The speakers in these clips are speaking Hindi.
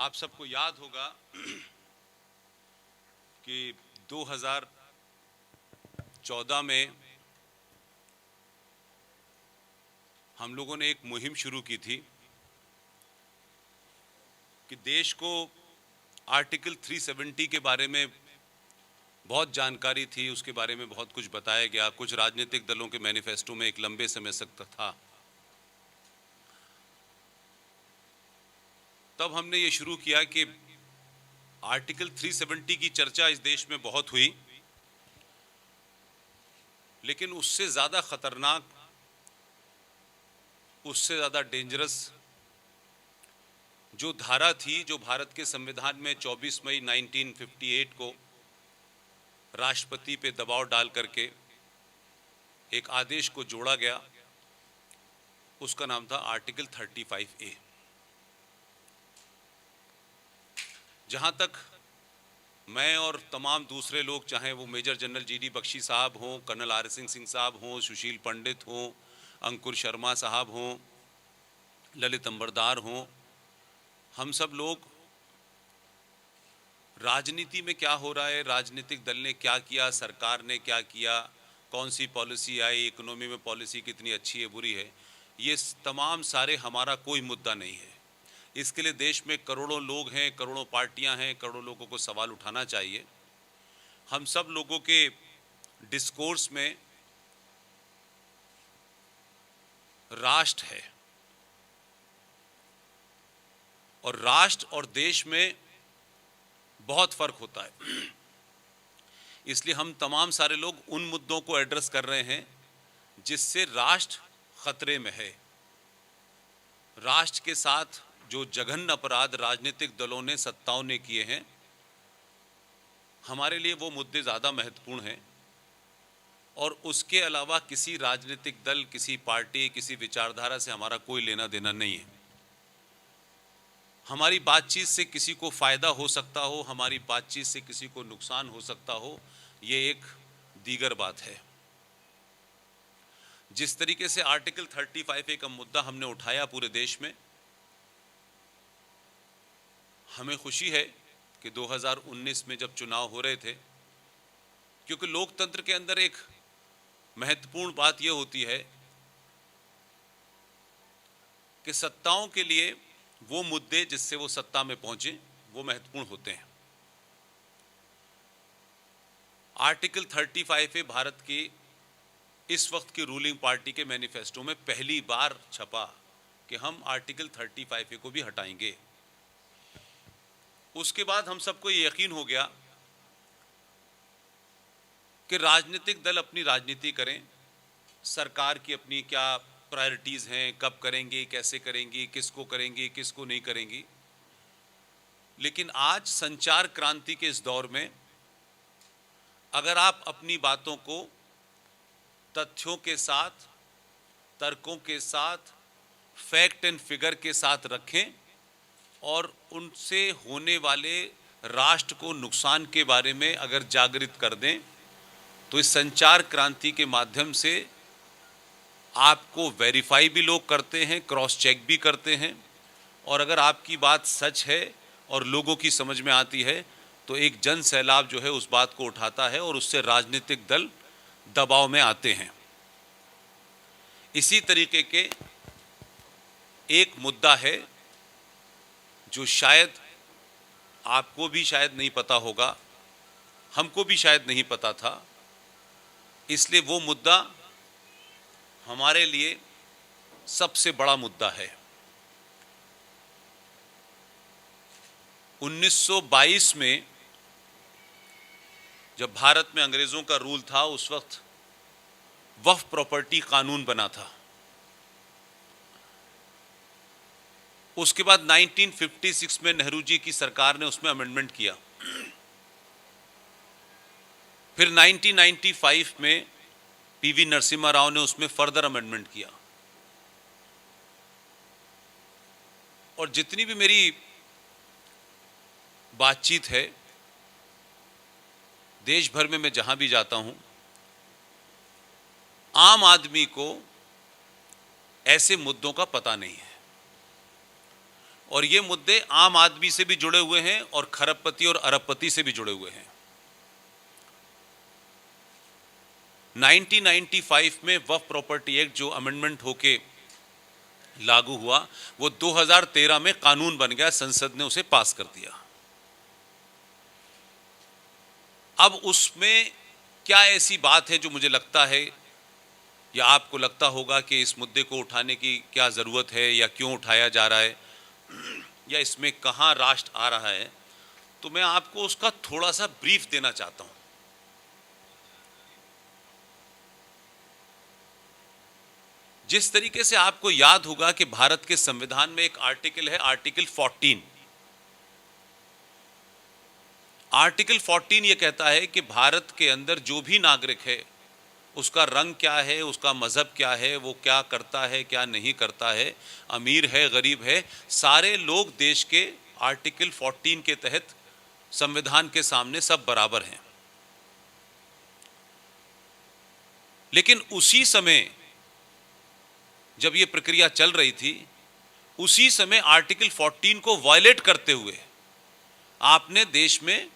आप सबको याद होगा कि 2014 में हम लोगों ने एक मुहिम शुरू की थी कि देश को आर्टिकल 370 के बारे में बहुत जानकारी थी, उसके बारे में बहुत कुछ बताया गया, कुछ राजनीतिक दलों के मैनिफेस्टो में एक लंबे समय तक था। तब हमने ये शुरू किया कि आर्टिकल 370 की चर्चा इस देश में बहुत हुई, लेकिन उससे ज़्यादा खतरनाक, उससे ज़्यादा डेंजरस जो धारा थी, जो भारत के संविधान में 24 मई 1958 को राष्ट्रपति पे दबाव डाल करके एक आदेश को जोड़ा गया, उसका नाम था आर्टिकल 35A। जहां तक मैं और तमाम दूसरे लोग, चाहे वो मेजर जनरल GD बख्शी साहब हों, कर्नल RS सिंह साहब हों, सुशील पंडित हों, अंकुर शर्मा साहब हों, ललित अंबरदार हों, हम सब लोग राजनीति में क्या हो रहा है, राजनीतिक दल ने क्या किया, सरकार ने क्या किया, कौन सी पॉलिसी आई, इकोनॉमी में पॉलिसी कितनी अच्छी है, बुरी है, ये तमाम सारे हमारा कोई मुद्दा नहीं है। इसके लिए देश में करोड़ों लोग हैं, करोड़ों पार्टियां हैं, करोड़ों लोगों को सवाल उठाना चाहिए। हम सब लोगों के डिस्कोर्स में राष्ट्र है, और राष्ट्र और देश में बहुत फर्क होता है। इसलिए हम तमाम सारे लोग उन मुद्दों को एड्रेस कर रहे हैं जिससे राष्ट्र खतरे में है। राष्ट्र के साथ जो जघन्य अपराध राजनीतिक दलों ने, सत्ताओं ने किए हैं, हमारे लिए वो मुद्दे ज़्यादा महत्वपूर्ण हैं, और उसके अलावा किसी राजनीतिक दल, किसी पार्टी, किसी विचारधारा से हमारा कोई लेना देना नहीं है। हमारी बातचीत से किसी को फ़ायदा हो सकता हो, हमारी बातचीत से किसी को नुकसान हो सकता हो, ये एक दीगर बात है। जिस तरीके से आर्टिकल 35A का मुद्दा हमने उठाया पूरे देश में, हमें खुशी है कि 2019 में जब चुनाव हो रहे थे, क्योंकि लोकतंत्र के अंदर एक महत्वपूर्ण बात यह होती है कि सत्ताओं के लिए वो मुद्दे जिससे वो सत्ता में पहुंचे, वो महत्वपूर्ण होते हैं। आर्टिकल 35A भारत की इस वक्त की रूलिंग पार्टी के मैनिफेस्टो में पहली बार छपा कि हम आर्टिकल 35A को भी हटाएंगे। उसके बाद हम सबको ये यकीन हो गया कि राजनीतिक दल अपनी राजनीति करें, सरकार की अपनी क्या प्रायोरिटीज़ हैं, कब करेंगे, कैसे करेंगी, किसको करेंगी, किसको नहीं करेंगी। लेकिन आज संचार क्रांति के इस दौर में अगर आप अपनी बातों को तथ्यों के साथ, तर्कों के साथ, फैक्ट एंड फिगर के साथ रखें और उनसे होने वाले राष्ट्र को नुकसान के बारे में अगर जागृत कर दें, तो इस संचार क्रांति के माध्यम से आपको वेरीफाई भी लोग करते हैं, क्रॉस चेक भी करते हैं, और अगर आपकी बात सच है और लोगों की समझ में आती है, तो एक जन सैलाब जो है उस बात को उठाता है और उससे राजनीतिक दल दबाव में आते हैं। इसी तरीके के एक मुद्दा है जो शायद आपको भी शायद नहीं पता होगा, हमको भी शायद नहीं पता था, इसलिए वो मुद्दा हमारे लिए सबसे बड़ा मुद्दा है। 1922 में जब भारत में अंग्रेज़ों का रूल था, उस वक्त वक्फ प्रॉपर्टी कानून बना था। उसके बाद 1956 में नेहरू जी की सरकार ने उसमें अमेंडमेंट किया। फिर 1995 में PV नरसिम्हा राव ने उसमें फर्दर अमेंडमेंट किया। और जितनी भी मेरी बातचीत है, देश भर में मैं जहां भी जाता हूं, आम आदमी को ऐसे मुद्दों का पता नहीं है। और ये मुद्दे आम आदमी से भी जुड़े हुए हैं और खरबपति और अरबपति से भी जुड़े हुए हैं। 1995 में वक्फ प्रॉपर्टी एक्ट जो अमेंडमेंट होके लागू हुआ, वो 2013 में कानून बन गया, संसद ने उसे पास कर दिया। अब उसमें क्या ऐसी बात है जो मुझे लगता है या आपको लगता होगा कि इस मुद्दे को उठाने की क्या ज़रूरत है या क्यों उठाया जा रहा है या इसमें कहाँ राष्ट्र आ रहा है, तो मैं आपको उसका थोड़ा सा ब्रीफ देना चाहता हूं। जिस तरीके से आपको याद होगा कि भारत के संविधान में एक आर्टिकल है, आर्टिकल 14। आर्टिकल 14 ये कहता है कि भारत के अंदर जो भी नागरिक है, उसका रंग क्या है, उसका मजहब क्या है, वो क्या करता है क्या नहीं करता है, अमीर है गरीब है, सारे लोग देश के आर्टिकल 14 के तहत संविधान के सामने सब बराबर हैं। लेकिन उसी समय जब ये प्रक्रिया चल रही थी, उसी समय आर्टिकल 14 को वायलेट करते हुए आपने देश में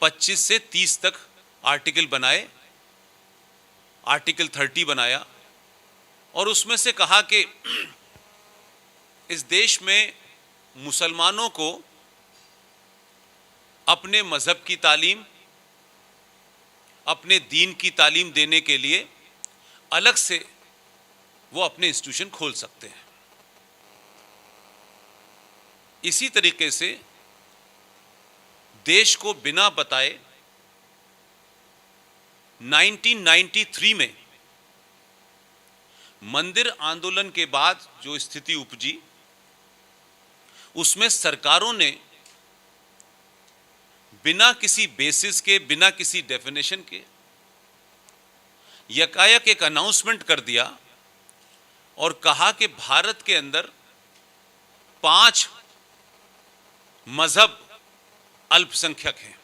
25 से 30 तक आर्टिकल बनाए, आर्टिकल 30 बनाया और उसमें से कहा कि इस देश में मुसलमानों को अपने मजहब की तालीम, अपने दीन की तालीम देने के लिए अलग से वो अपने इंस्टीट्यूशन खोल सकते हैं। इसी तरीके से देश को बिना बताए 1993 में मंदिर आंदोलन के बाद जो स्थिति उपजी, उसमें सरकारों ने बिना किसी बेसिस के, बिना किसी डेफिनेशन के यकायक एक अनाउंसमेंट कर दिया और कहा कि भारत के अंदर 5 मजहब अल्पसंख्यक हैं।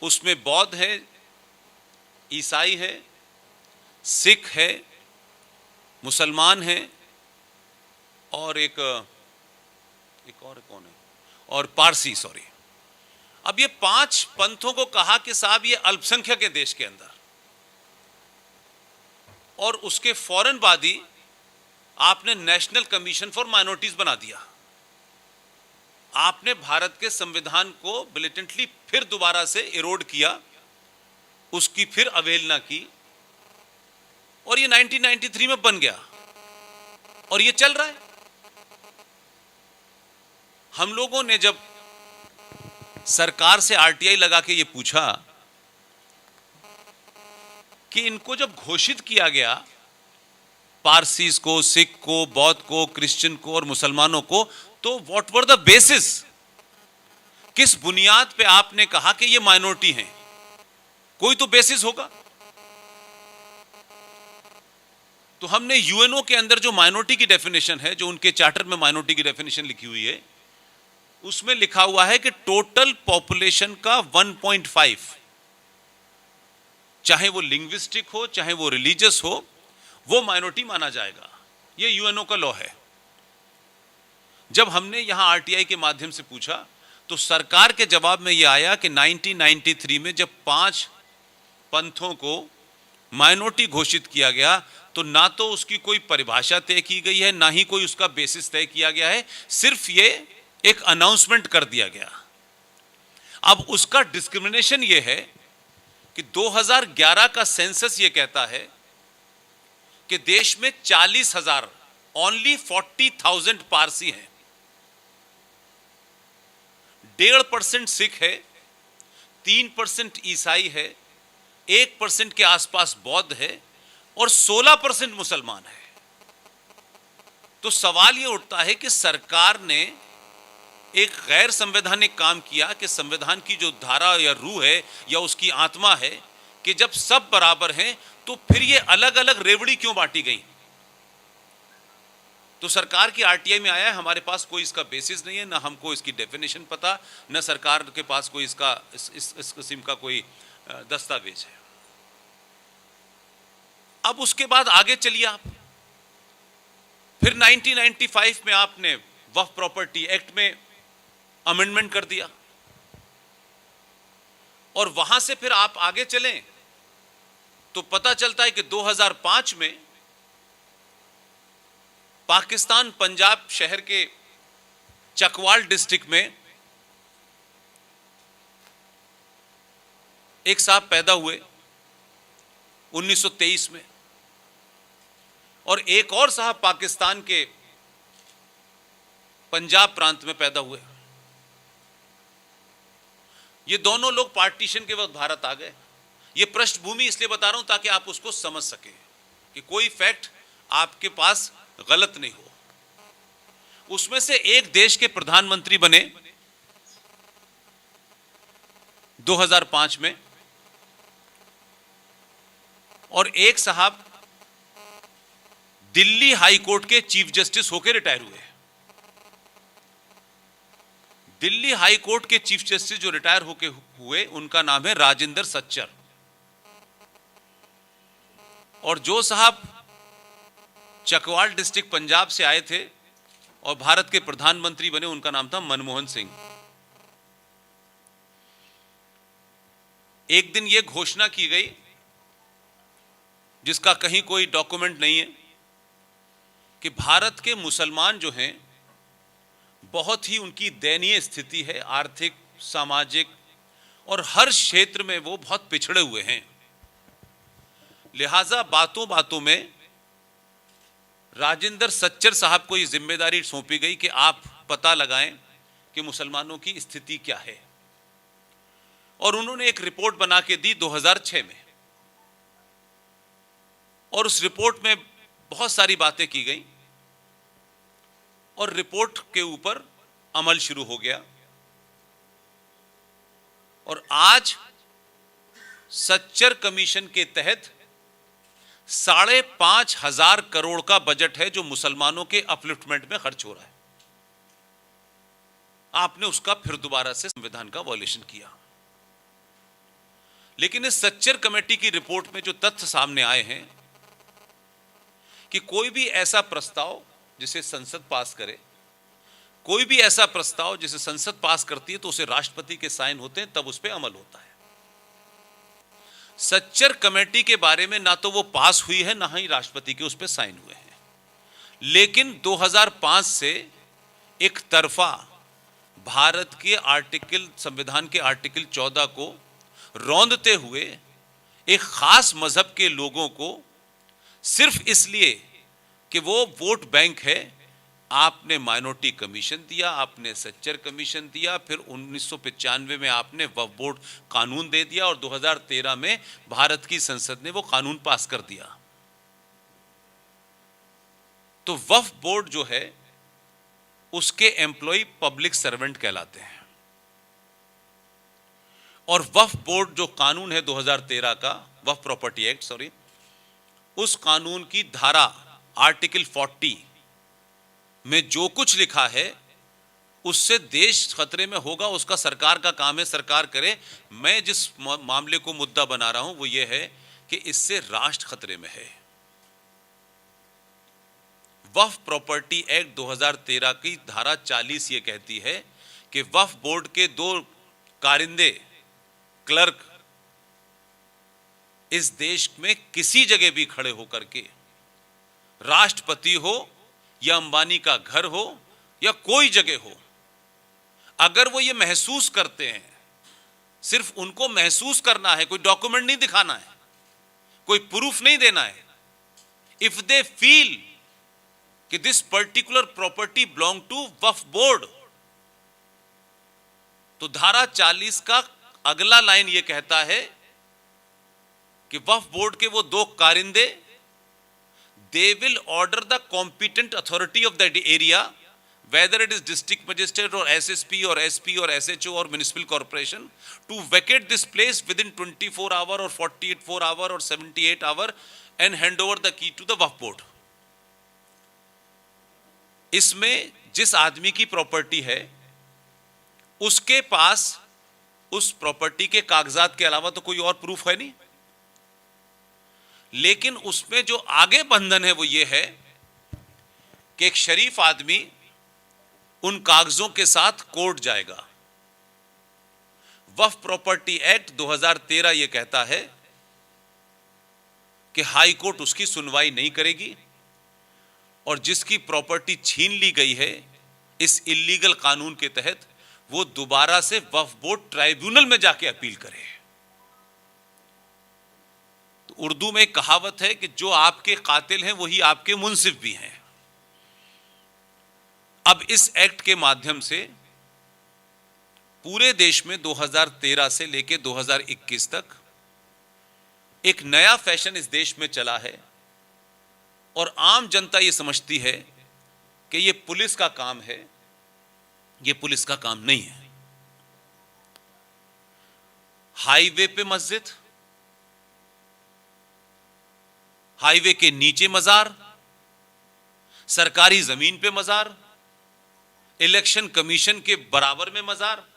उसमें बौद्ध है, ईसाई है, सिख है, मुसलमान है और एक और कौन है, और पारसी, सॉरी। अब ये 5 पंथों को कहा कि साहब ये अल्पसंख्यक है देश के अंदर, और उसके फौरन बाद ही आपने नेशनल कमीशन फॉर माइनॉरिटीज बना दिया। आपने भारत के संविधान को ब्लेटेंटली फिर दोबारा से इरोड किया, उसकी फिर अवहेलना की और ये 1993 में बन गया और ये चल रहा है। हम लोगों ने जब सरकार से आरटीआई लगा के ये पूछा कि इनको जब घोषित किया गया, पारसीज को, सिख को, बौद्ध को, क्रिश्चियन को और मुसलमानों को, तो व्हाट वर द बेसिस, किस बुनियाद पे आपने कहा कि ये माइनॉरिटी हैं? कोई तो बेसिस होगा। तो हमने यूएनओ के अंदर जो माइनॉरिटी की डेफिनेशन है, जो उनके चार्टर में माइनॉरिटी की डेफिनेशन लिखी हुई है, उसमें लिखा हुआ है कि टोटल पॉपुलेशन का 1.5, चाहे वो लिंग्विस्टिक हो, चाहे वो रिलीजियस हो, वो माइनॉरिटी माना जाएगा। ये यूएनओ का लॉ है। जब हमने यहां आरटीआई के माध्यम से पूछा तो सरकार के जवाब में यह आया कि 1993 में जब 5 पंथों को माइनॉरिटी घोषित किया गया, तो ना तो उसकी कोई परिभाषा तय की गई है, ना ही कोई उसका बेसिस तय किया गया है, सिर्फ ये एक अनाउंसमेंट कर दिया गया। अब उसका डिस्क्रिमिनेशन ये है कि 2011 का सेंसस ये कहता है कि देश में 40,000, ओनली 40,000 पारसी हैं, 1.5% सिख है, 3% ईसाई है, 1% के आसपास बौद्ध है और 16% मुसलमान है। तो सवाल यह उठता है कि सरकार ने एक गैर संवैधानिक काम किया कि संविधान की जो धारा या रूह है या उसकी आत्मा है कि जब सब बराबर हैं, तो फिर ये अलग अलग रेवड़ी क्यों बांटी गई? तो सरकार की आरटीआई में आया है, हमारे पास कोई इसका बेसिस नहीं है, ना हमको इसकी डेफिनेशन पता, ना सरकार के पास कोई इसका इस किस्म का कोई दस्तावेज है। अब उसके बाद आगे चलिए आप, फिर 1995 में आपने वक्फ प्रॉपर्टी एक्ट में अमेंडमेंट कर दिया, और वहां से फिर आप आगे चलें तो पता चलता है कि 2005 में पाकिस्तान पंजाब शहर के चकवाल डिस्ट्रिक्ट में एक साहब पैदा हुए 1923 में, और एक और साहब पाकिस्तान के पंजाब प्रांत में पैदा हुए। ये दोनों लोग पार्टीशन के वक्त भारत आ गए। ये पृष्ठभूमि इसलिए बता रहा हूं ताकि आप उसको समझ सकें कि कोई फैक्ट आपके पास गलत नहीं हो। उसमें से एक देश के प्रधानमंत्री बने 2005 में, और एक साहब दिल्ली हाई कोर्ट के चीफ जस्टिस होकर रिटायर हुए। दिल्ली हाई कोर्ट के चीफ जस्टिस जो रिटायर होके हुए उनका नाम है राजेंद्र सच्चर, और जो साहब चकवाल डिस्ट्रिक्ट पंजाब से आए थे और भारत के प्रधानमंत्री बने उनका नाम था मनमोहन सिंह। एक दिन यह घोषणा की गई, जिसका कहीं कोई डॉक्यूमेंट नहीं है, कि भारत के मुसलमान जो हैं बहुत ही उनकी दयनीय स्थिति है, आर्थिक, सामाजिक और हर क्षेत्र में वो बहुत पिछड़े हुए हैं। लिहाजा बातों बातों में राजेंद्र सच्चर साहब को ये जिम्मेदारी सौंपी गई कि आप पता लगाएं कि मुसलमानों की स्थिति क्या है, और उन्होंने एक रिपोर्ट बना के दी 2006 में, और उस रिपोर्ट में बहुत सारी बातें की गई और रिपोर्ट के ऊपर अमल शुरू हो गया। और आज सच्चर कमीशन के तहत 5,500 करोड़ का बजट है जो मुसलमानों के अपलिफ्टमेंट में खर्च हो रहा है। आपने उसका फिर दोबारा से संविधान का वॉयलेशन किया। लेकिन इस सच्चर कमेटी की रिपोर्ट में जो तथ्य सामने आए हैं कि कोई भी ऐसा प्रस्ताव जिसे संसद पास करे, कोई भी ऐसा प्रस्ताव जिसे संसद पास करती है तो उसे राष्ट्रपति के साइन होते हैं, तब उस पर अमल होता है। सच्चर कमेटी के बारे में ना तो वो पास हुई है ना ही राष्ट्रपति के उस पर साइन हुए हैं, लेकिन 2005 से एक तरफा भारत के संविधान के आर्टिकल 14 को रौंदते हुए एक खास मजहब के लोगों को सिर्फ इसलिए कि वो वोट बैंक है, आपने माइनॉरिटी कमीशन दिया, आपने सच्चर कमीशन दिया, फिर 1995 में आपने वक्फ बोर्ड कानून दे दिया, और 2013 में भारत की संसद ने वो कानून पास कर दिया। तो वक्फ बोर्ड जो है उसके एम्प्लॉय पब्लिक सर्वेंट कहलाते हैं, और वक्फ बोर्ड जो कानून है 2013 का, वक्फ प्रॉपर्टी एक्ट, सॉरी, उस कानून की धारा आर्टिकल 40 में जो कुछ लिखा है उससे देश खतरे में होगा, उसका सरकार का काम है, सरकार करे। मैं जिस मामले को मुद्दा बना रहा हूं वो ये है कि इससे राष्ट्र खतरे में है। वक्फ प्रॉपर्टी एक्ट 2013 की धारा 40 ये कहती है कि वक्फ बोर्ड के 2 कारिंदे, क्लर्क, इस देश में किसी जगह भी खड़े होकर के, राष्ट्रपति हो या अंबानी का घर हो या कोई जगह हो, अगर वो ये महसूस करते हैं, सिर्फ उनको महसूस करना है, कोई डॉक्यूमेंट नहीं दिखाना है, कोई प्रूफ नहीं देना है, इफ दे फील कि this particular property belong to Waqf board, तो धारा 40 का अगला लाइन ये कहता है कि वक्फ बोर्ड के वो 2 कारिंदे, they will order the competent authority of that area, whether it is district magistrate or SSP or SP or SHO or municipal corporation, to vacate this place within 24 hour or 48 hour or 78 hour and hand over the key to the Waqf board. इसमें जिस आदमी की प्रॉपर्टी है उसके पास उस प्रॉपर्टी के कागजात के अलावा तो कोई और प्रूफ है नहीं, लेकिन उसमें जो आगे बंधन है वो ये है कि एक शरीफ आदमी उन कागजों के साथ कोर्ट जाएगा। वक्फ प्रॉपर्टी एक्ट 2013 यह कहता है कि हाई कोर्ट उसकी सुनवाई नहीं करेगी और जिसकी प्रॉपर्टी छीन ली गई है इस इल्लीगल कानून के तहत, वो दोबारा से वक्फ बोर्ड ट्राइब्यूनल में जाके अपील करे। तो उर्दू में एक कहावत है कि जो आपके कातिल हैं वही आपके मुंसिफ भी हैं। अब इस एक्ट के माध्यम से पूरे देश में 2013 से लेकर 2021 तक एक नया फैशन इस देश में चला है और आम जनता ये समझती है कि ये पुलिस का काम है। ये पुलिस का काम नहीं है। हाईवे पे मस्जिद, हाईवे के नीचे मजार, सरकारी जमीन पे मजार, इलेक्शन कमीशन के बराबर में मजार,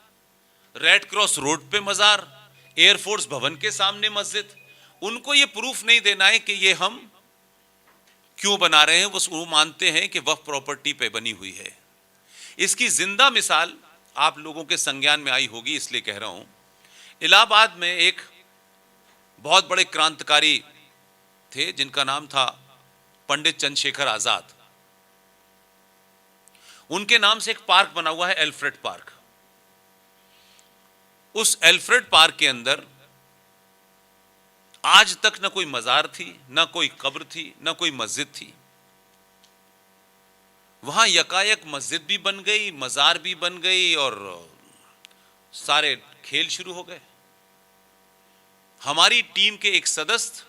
रेड क्रॉस रोड पे मजार, एयरफोर्स भवन के सामने मस्जिद। उनको ये प्रूफ नहीं देना है कि ये हम क्यों बना रहे हैं, वो मानते हैं कि वक्फ प्रॉपर्टी पे बनी हुई है। इसकी जिंदा मिसाल आप लोगों के संज्ञान में आई होगी, इसलिए कह रहा हूं। इलाहाबाद में एक बहुत बड़े क्रांतिकारी थे जिनका नाम था पंडित चंद्रशेखर आजाद। उनके नाम से एक पार्क बना हुआ है, एल्फ्रेड पार्क। उस एल्फ्रेड पार्क के अंदर आज तक न कोई मजार थी, न कोई कब्र थी, न कोई मस्जिद थी। वहां यकायक मस्जिद भी बन गई, मजार भी बन गई और सारे खेल शुरू हो गए। हमारी टीम के एक सदस्य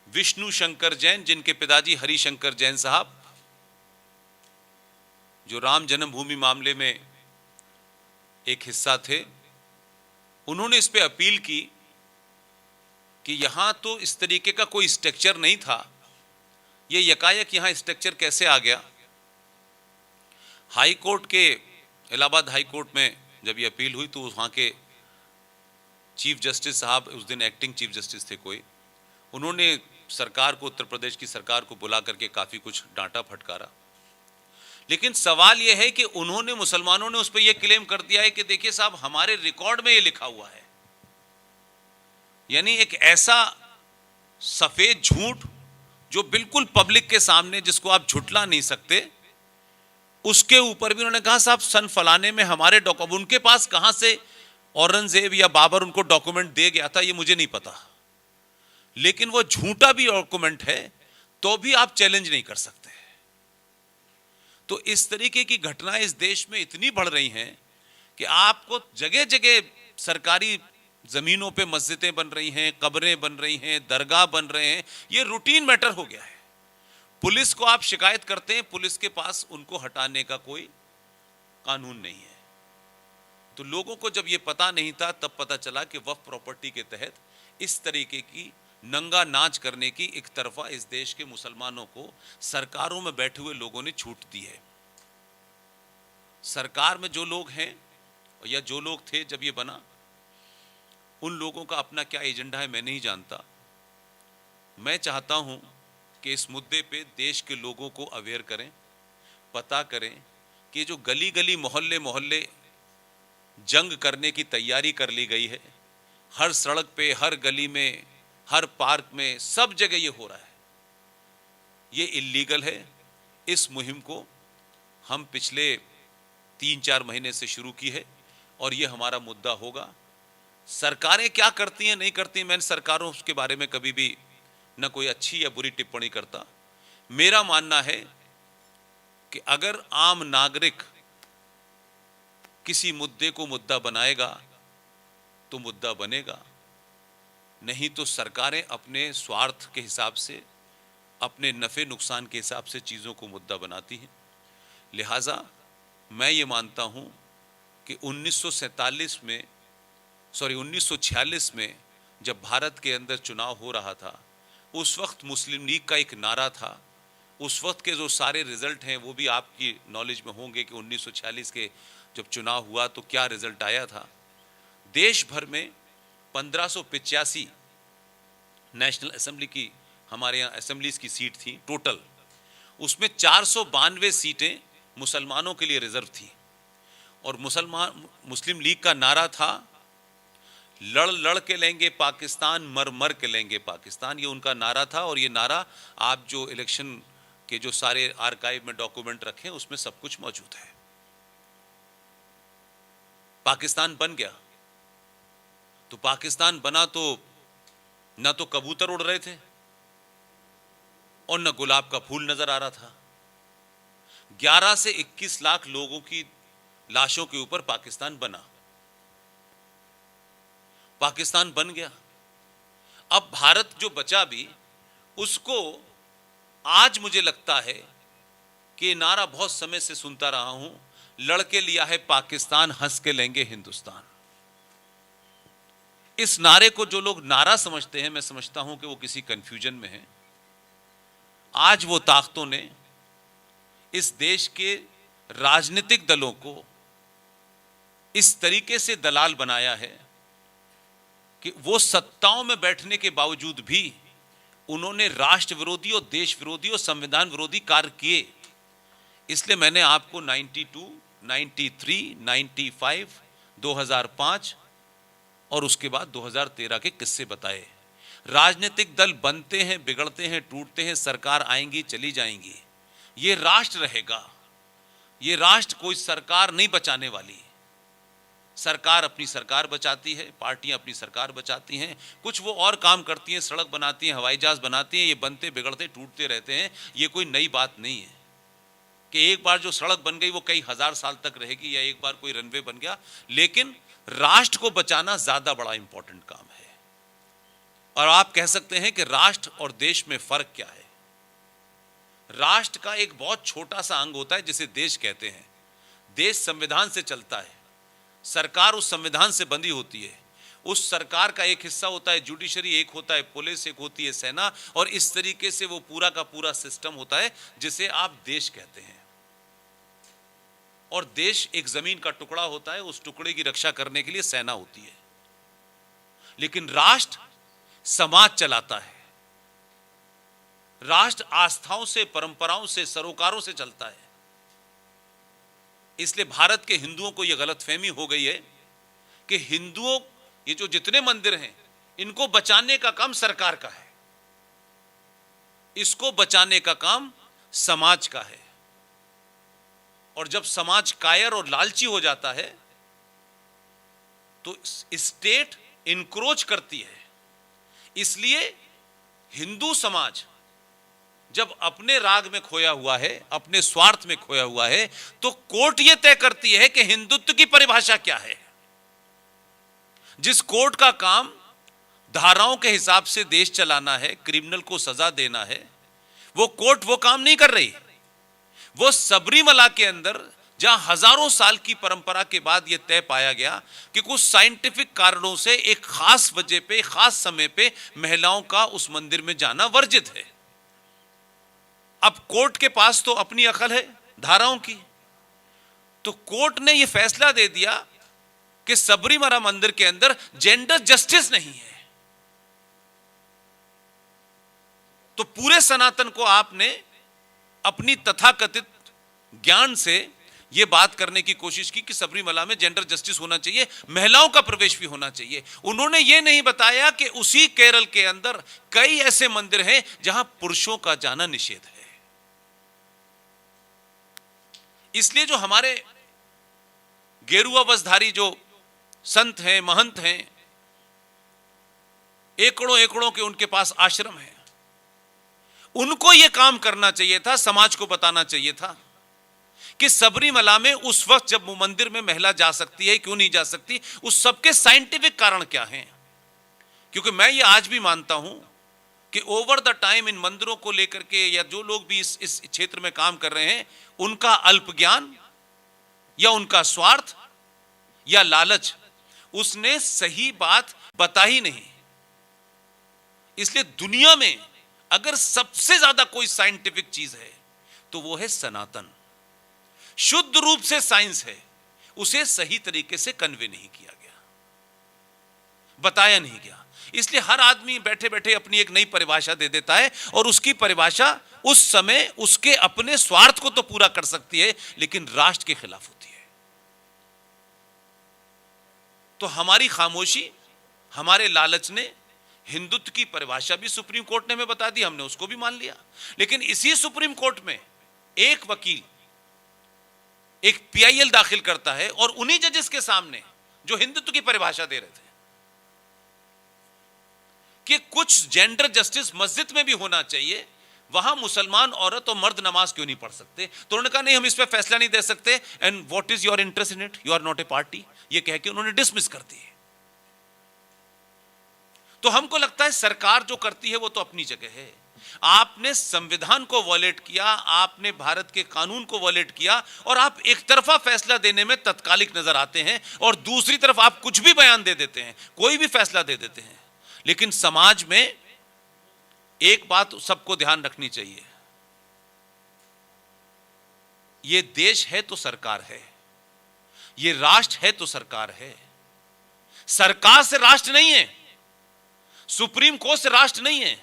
विष्णु शंकर जैन, जिनके पिताजी हरिशंकर जैन साहब, जो राम जन्मभूमि मामले में एक हिस्सा थे, उन्होंने इस पे अपील की कि यहां तो इस तरीके का कोई स्ट्रक्चर नहीं था, ये यकायक यहां स्ट्रक्चर कैसे आ गया। हाई कोर्ट के, इलाहाबाद हाई कोर्ट में जब ये अपील हुई तो वहां के चीफ जस्टिस साहब, उस दिन एक्टिंग चीफ जस्टिस थे कोई, उन्होंने सरकार को, उत्तर प्रदेश की सरकार को बुला करके काफी कुछ डांटा फटकारा। लेकिन सवाल यह है कि उन्होंने, मुसलमानों ने उस पर यह क्लेम कर दिया है कि देखिए साहब, हमारे रिकॉर्ड में यह लिखा हुआ है। यानी एक ऐसा सफेद झूठ जो बिल्कुल पब्लिक के सामने, जिसको आप झुटला नहीं सकते, उसके ऊपर भी उन्होंने कहा साहब सन फलाने में हमारे डॉक्यूमेंट, उनके पास कहां से औरंगजेब या बाबर उनको डॉक्यूमेंट दे गया था ये मुझे नहीं पता, लेकिन वो झूठा भी डॉक्यूमेंट है तो भी आप चैलेंज नहीं कर सकते। तो इस तरीके की घटनाएं इस देश में इतनी बढ़ रही हैं कि आपको जगह जगह सरकारी जमीनों पे मस्जिदें बन रही हैं, कब्रें बन रही हैं, दरगाह बन रहे हैं। ये रूटीन मैटर हो गया है। पुलिस को आप शिकायत करते हैं, पुलिस के पास उनको हटाने का कोई कानून नहीं है। तो लोगों को जब ये पता नहीं था तब पता चला कि वक्फ प्रॉपर्टी के तहत इस तरीके की नंगा नाच करने की एक तरफा इस देश के मुसलमानों को सरकारों में बैठे हुए लोगों ने छूट दी है। सरकार में जो लोग हैं या जो लोग थे जब ये बना, उन लोगों का अपना क्या एजेंडा है मैं नहीं जानता। मैं चाहता हूं कि इस मुद्दे पे देश के लोगों को अवेयर करें, पता करें कि जो गली गली मोहल्ले मोहल्ले जंग करने की तैयारी कर ली गई है, हर सड़क पे, हर गली में, हर पार्क में, सब जगह ये हो रहा है, ये इल्लीगल है। इस मुहिम को हम पिछले 3-4 महीने से शुरू की है और ये हमारा मुद्दा होगा। सरकारें क्या करती हैं नहीं करती, मैं सरकारों के बारे में कभी भी न कोई अच्छी या बुरी टिप्पणी करता। मेरा मानना है कि अगर आम नागरिक किसी मुद्दे को मुद्दा बनाएगा तो मुद्दा बनेगा, नहीं तो सरकारें अपने स्वार्थ के हिसाब से, अपने नफे नुकसान के हिसाब से चीज़ों को मुद्दा बनाती हैं। लिहाजा मैं ये मानता हूं कि 1946 में जब भारत के अंदर चुनाव हो रहा था, उस वक्त मुस्लिम लीग का एक नारा था। उस वक्त के जो सारे रिजल्ट हैं वो भी आपकी नॉलेज में होंगे कि 1946 के जब चुनाव हुआ तो क्या रिजल्ट आया था। देश भर में 1585 नेशनल असेंबली की, हमारे यहाँ असेंबलीज की सीट थी टोटल, उसमें 492 सीटें मुसलमानों के लिए रिजर्व थी। और मुस्लिम लीग का नारा था, लड़ लड़ के लेंगे पाकिस्तान, मर मर के लेंगे पाकिस्तान। ये उनका नारा था। और ये नारा आप जो इलेक्शन के जो सारे आर्काइव में डॉक्यूमेंट रखे उसमें सब कुछ मौजूद है। पाकिस्तान बन गया तो पाकिस्तान बना तो न तो कबूतर उड़ रहे थे और न गुलाब का फूल नजर आ रहा था। 11 से 21 लाख लोगों की लाशों के ऊपर पाकिस्तान बना। पाकिस्तान बन गया। अब भारत जो बचा भी, उसको आज मुझे लगता है कि नारा बहुत समय से सुनता रहा हूं, लड़के लिया है पाकिस्तान, हंस के लेंगे हिंदुस्तान। इस नारे को जो लोग नारा समझते हैं, मैं समझता हूं कि वो किसी कंफ्यूजन में है। आज वो ताकतों ने इस देश के राजनीतिक दलों को इस तरीके से दलाल बनाया है कि वो सत्ताओं में बैठने के बावजूद भी उन्होंने राष्ट्र विरोधी और देश विरोधी और संविधान विरोधी कार्य किए। इसलिए मैंने आपको 92, 93, 95, 2005 और उसके बाद 2013 के किस्से बताए। राजनीतिक दल बनते हैं, बिगड़ते हैं, टूटते हैं, सरकार आएंगी, चली जाएंगी। ये राष्ट्र रहेगा। ये राष्ट्र कोई सरकार नहीं बचाने वाली। सरकार अपनी सरकार बचाती है, पार्टियां अपनी सरकार बचाती हैं, कुछ वो और काम करती हैं, सड़क बनाती हैं, हवाई जहाज बनाती हैं। ये बनते बिगड़ते टूटते रहते हैं। ये कोई नई बात नहीं है कि एक बार जो सड़क बन गई वो कई हजार साल तक रहेगी, या एक बार कोई रनवे बन गया। लेकिन राष्ट्र को बचाना ज्यादा बड़ा इंपॉर्टेंट काम है। और आप कह सकते हैं कि राष्ट्र और देश में फर्क क्या है। राष्ट्र का एक बहुत छोटा सा अंग होता है जिसे देश कहते हैं। देश संविधान से चलता है, सरकार उस संविधान से बंधी होती है। उस सरकार का एक हिस्सा होता है जुडिशरी, एक होता है पुलिस, एक होती है सेना, और इस तरीके से वो पूरा का पूरा सिस्टम होता है जिसे आप देश कहते हैं। और देश एक जमीन का टुकड़ा होता है, उस टुकड़े की रक्षा करने के लिए सेना होती है। लेकिन राष्ट्र समाज चलाता है। राष्ट्र आस्थाओं से, परंपराओं से, सरोकारों से चलता है। इसलिए भारत के हिंदुओं को यह गलतफहमी हो गई है कि हिंदुओं, ये जो जितने मंदिर हैं, इनको बचाने का काम सरकार का है, इसको बचाने का काम समाज का है। और जब समाज कायर और लालची हो जाता है तो स्टेट इनक्रोच करती है। इसलिए हिंदू समाज जब अपने राग में खोया हुआ है, अपने स्वार्थ में खोया हुआ है, तो कोर्ट यह तय करती है कि हिंदुत्व की परिभाषा क्या है। जिस कोर्ट का काम धाराओं के हिसाब से देश चलाना है, क्रिमिनल को सजा देना है, वो कोर्ट वो काम नहीं कर रही। वो सबरीमला के अंदर, जहां हजारों साल की परंपरा के बाद यह तय पाया गया कि कुछ साइंटिफिक कारणों से एक खास वजह पे, खास समय पे महिलाओं का उस मंदिर में जाना वर्जित है। अब कोर्ट के पास तो अपनी अकल है धाराओं की, तो कोर्ट ने यह फैसला दे दिया कि सबरीमला मंदिर के अंदर जेंडर जस्टिस नहीं है। तो पूरे सनातन को आपने अपनी तथाकथित ज्ञान से यह बात करने की कोशिश की कि सबरीमला में जेंडर जस्टिस होना चाहिए, महिलाओं का प्रवेश भी होना चाहिए। उन्होंने यह नहीं बताया कि उसी केरल के अंदर कई ऐसे मंदिर हैं जहां पुरुषों का जाना निषेध है। इसलिए जो हमारे गेरुआ वस्त्रधारी जो संत हैं, महंत हैं, एकड़ों एकड़ों के उनके पास आश्रम है, उनको यह काम करना चाहिए था, समाज को बताना चाहिए था कि सबरीमला में उस वक्त जब वो मंदिर में महिला जा सकती है, क्यों नहीं जा सकती, उस सबके साइंटिफिक कारण क्या हैं। क्योंकि मैं ये आज भी मानता हूं कि ओवर द टाइम इन मंदिरों को लेकर के, या जो लोग भी इस क्षेत्र में काम कर रहे हैं, उनका अल्प ज्ञान या उनका स्वार्थ या लालच, उसने सही बात बता ही नहीं। इसलिए दुनिया में अगर सबसे ज्यादा कोई साइंटिफिक चीज है तो वो है सनातन। शुद्ध रूप से साइंस है, उसे सही तरीके से कन्वे नहीं किया गया। बताया नहीं गया। इसलिए हर आदमी बैठे बैठे अपनी एक नई परिभाषा दे देता है, और उसकी परिभाषा उस समय उसके अपने स्वार्थ को तो पूरा कर सकती है, लेकिन राष्ट्र के खिलाफ होती है। तो हमारी खामोशी, हमारे लालच ने हिंदुत्व की परिभाषा भी सुप्रीम कोर्ट ने हमें बता दी, हमने उसको भी मान लिया। लेकिन इसी सुप्रीम कोर्ट में एक वकील एक पीआईएल दाखिल करता है, और उन्हीं जजेस के सामने जो हिंदुत्व की परिभाषा दे रहे थे कि कुछ जेंडर जस्टिस मस्जिद में भी होना चाहिए, वहां मुसलमान औरत और मर्द नमाज क्यों नहीं पढ़ सकते? तो उन्होंने कहा नहीं, हम इस पे फैसला नहीं दे सकते, and what is your interest in it, you are not a party, ये कह के उन्होंने डिसमिस कर दी। तो हमको लगता है सरकार जो करती है वो तो अपनी जगह है। आपने संविधान को वॉयलेट किया, आपने भारत के कानून को वॉयलेट किया, और आप एक तरफा फैसला देने में तत्कालिक नजर आते हैं, और दूसरी तरफ आप कुछ भी बयान दे देते हैं, कोई भी फैसला दे देते हैं। लेकिन समाज में एक बात सबको ध्यान रखनी चाहिए, ये देश है तो सरकार है, ये राष्ट्र है तो सरकार है। सरकार से राष्ट्र नहीं है, सुप्रीम कोर्ट से राष्ट्र नहीं है।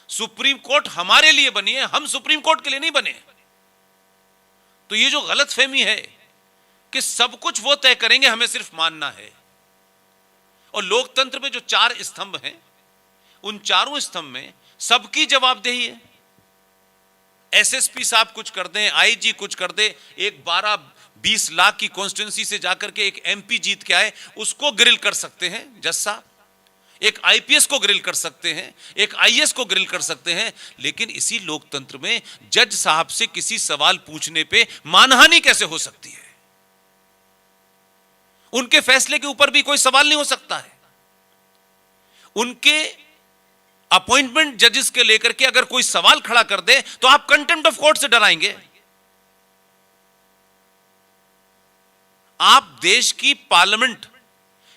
सुप्रीम कोर्ट हमारे लिए बनी है, हम सुप्रीम कोर्ट के लिए नहीं बने। तो ये जो गलतफहमी है कि सब कुछ वो तय करेंगे, हमें सिर्फ मानना है। और लोकतंत्र में जो 4 स्तंभ हैं, उन चारों स्तंभ में सबकी जवाबदेही है। एसएसपी साहब कुछ कर दें, आईजी कुछ कर दे, एक 12-20 लाख की कॉन्स्टिट्यूंसी से जाकर के एक एमपी जीत के आए, उसको ग्रिल कर सकते हैं जज साहब, एक आईपीएस को ग्रिल कर सकते हैं, एक आईएएस को ग्रिल कर सकते हैं। लेकिन इसी लोकतंत्र में जज साहब से किसी सवाल पूछने पे मानहानि कैसे हो सकती है? उनके फैसले के ऊपर भी कोई सवाल नहीं हो सकता है। उनके अपॉइंटमेंट जजेस के लेकर के अगर कोई सवाल खड़ा कर दे तो आप कंटेम्प्ट ऑफ कोर्ट से डराएंगे। आप देश की पार्लियामेंट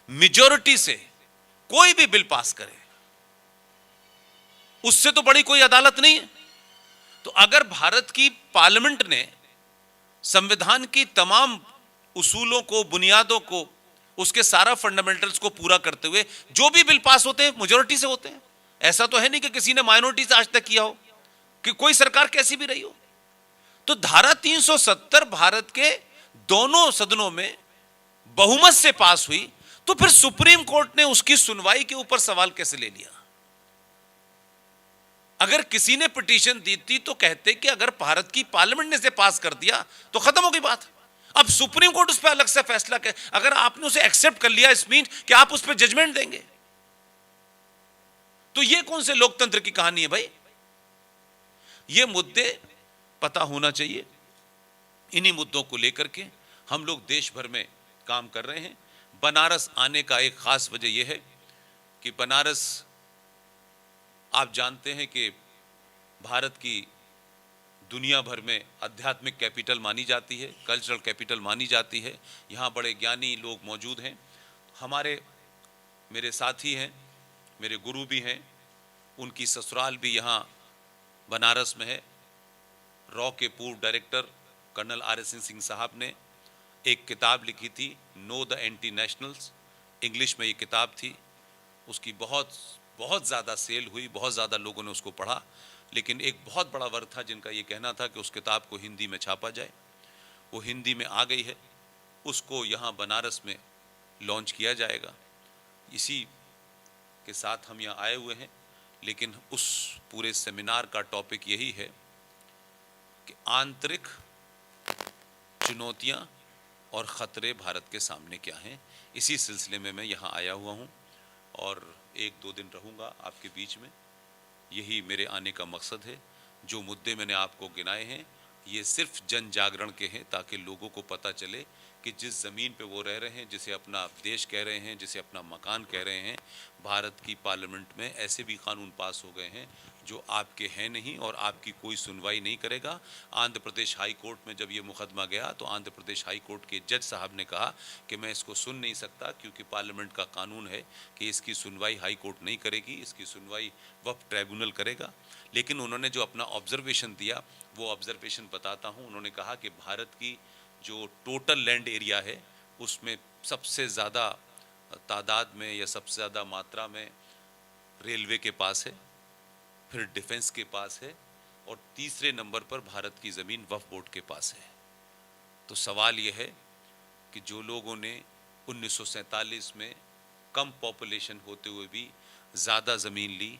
मेजॉरिटी से कोई भी बिल पास करे, उससे तो बड़ी कोई अदालत नहीं है। तो अगर भारत की पार्लियामेंट ने संविधान की तमाम उसूलों को, बुनियादों को, उसके सारा फंडामेंटल्स को पूरा करते हुए जो भी बिल पास होते हैं मेजॉरिटी से होते हैं, ऐसा तो है नहीं कि किसी ने माइनॉरिटी से आज तक किया हो, कि कोई सरकार कैसी भी रही हो। तो धारा 370 भारत के दोनों सदनों में बहुमत से पास हुई, तो फिर सुप्रीम कोर्ट ने उसकी सुनवाई के ऊपर सवाल कैसे ले लिया? अगर किसी ने पिटीशन दी थी तो कहते कि अगर भारत की पार्लियामेंट ने इसे पास कर दिया तो खत्म हो गई बात। अब सुप्रीम कोर्ट उस पर अलग से फैसला करे। अगर आपने उसे एक्सेप्ट कर लिया, इस मीन कि आप उस पर जजमेंट देंगे। तो ये कौन से लोकतंत्र की कहानी है भाई? ये मुद्दे पता होना चाहिए। इन्हीं मुद्दों को लेकर के हम लोग देश भर में काम कर रहे हैं। बनारस आने का एक खास वजह यह है कि बनारस, आप जानते हैं कि भारत की दुनिया भर में आध्यात्मिक कैपिटल मानी जाती है, कल्चरल कैपिटल मानी जाती है। यहाँ बड़े ज्ञानी लोग मौजूद हैं। मेरे साथी हैं, मेरे गुरु भी हैं, उनकी ससुराल भी यहाँ बनारस में है। रॉ के पूर्व डायरेक्टर कर्नल RS सिंह साहब ने एक किताब लिखी थी, know the anti nationals. English में ये किताब थी, उसकी बहुत ज़्यादा सेल हुई, बहुत ज़्यादा लोगों ने उसको पढ़ा। लेकिन एक बहुत बड़ा वर्ग था जिनका ये कहना था कि उस किताब को हिंदी में छापा जाए। वो हिंदी में आ गई है, उसको यहाँ बनारस में लॉन्च किया जाएगा। इसी के साथ हम यहाँ आए हुए हैं। लेकिन उस पूरे सेमिनार का टॉपिक यही है कि आंतरिक चुनौतियाँ और ख़तरे भारत के सामने क्या हैं। इसी सिलसिले में मैं यहाँ आया हुआ हूँ और 1-2 दिन रहूँगा आपके बीच में। यही मेरे आने का मकसद है। जो मुद्दे मैंने आपको गिनाए हैं ये सिर्फ जन जागरण के हैं, ताकि लोगों को पता चले कि जिस ज़मीन पे वो रह रहे हैं, जिसे अपना देश कह रहे हैं, जिसे अपना मकान कह रहे हैं, भारत की पार्लियामेंट में ऐसे भी कानून पास हो गए हैं जो आपके हैं नहीं और आपकी कोई सुनवाई नहीं करेगा। आंध्र प्रदेश हाई कोर्ट में जब ये मुकदमा गया तो आंध्र प्रदेश हाई कोर्ट के जज साहब ने कहा कि मैं इसको सुन नहीं सकता, क्योंकि पार्लियामेंट का कानून है कि इसकी सुनवाई हाई कोर्ट नहीं करेगी, इसकी सुनवाई वक्फ ट्राइब्यूनल करेगा। लेकिन उन्होंने जो अपना ऑब्जर्वेशन दिया वो ऑब्जर्वेशन बताता हूँ। उन्होंने कहा कि भारत की जो टोटल लैंड एरिया है उसमें सबसे ज़्यादा तादाद में या सबसे ज़्यादा मात्रा में रेलवे के पास है, फिर डिफेंस के पास है, और तीसरे नंबर पर भारत की ज़मीन वक्फ बोर्ड के पास है। तो सवाल यह है कि जो लोगों ने 1947 में कम पॉपुलेशन होते हुए भी ज़्यादा ज़मीन ली,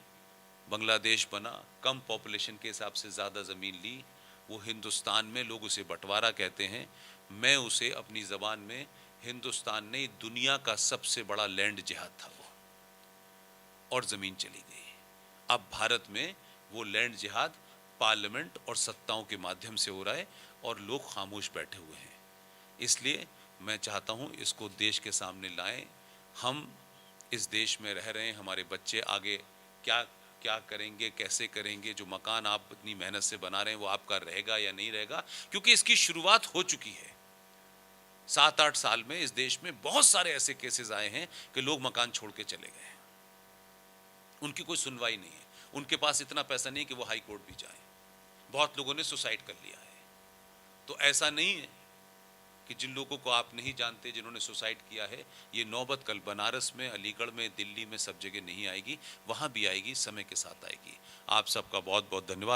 बांग्लादेश बना, कम पॉपुलेशन के हिसाब से ज़्यादा ज़मीन ली, वो हिंदुस्तान में लोग उसे बंटवारा कहते हैं। मैं उसे अपनी ज़बान में, हिंदुस्तान ने दुनिया का सबसे बड़ा लैंड जिहाद था वो, और ज़मीन चली गई। अब भारत में वो लैंड जिहाद पार्लियामेंट और सत्ताओं के माध्यम से हो रहा है और लोग खामोश बैठे हुए हैं। इसलिए मैं चाहता हूँ इसको देश के सामने लाएं। हम इस देश में रह रहे हैं, हमारे बच्चे आगे क्या क्या करेंगे, कैसे करेंगे, जो मकान आप इतनी मेहनत से बना रहे हैं वो आपका रहेगा या नहीं रहेगा, क्योंकि इसकी शुरुआत हो चुकी है। 7-8 साल में इस देश में बहुत सारे ऐसे केसेस आए हैं कि लोग मकान छोड़ के चले गए, उनकी कोई सुनवाई नहीं है, उनके पास इतना पैसा नहीं कि वो हाई कोर्ट भी जाए। बहुत लोगों ने सुसाइड कर लिया है। तो ऐसा नहीं है कि जिन लोगों को आप नहीं जानते जिन्होंने सुसाइड किया है, ये नौबत कल बनारस में, अलीगढ़ में, दिल्ली में, सब जगह नहीं आएगी, वहाँ भी आएगी, समय के साथ आएगी। आप सबका बहुत बहुत धन्यवाद।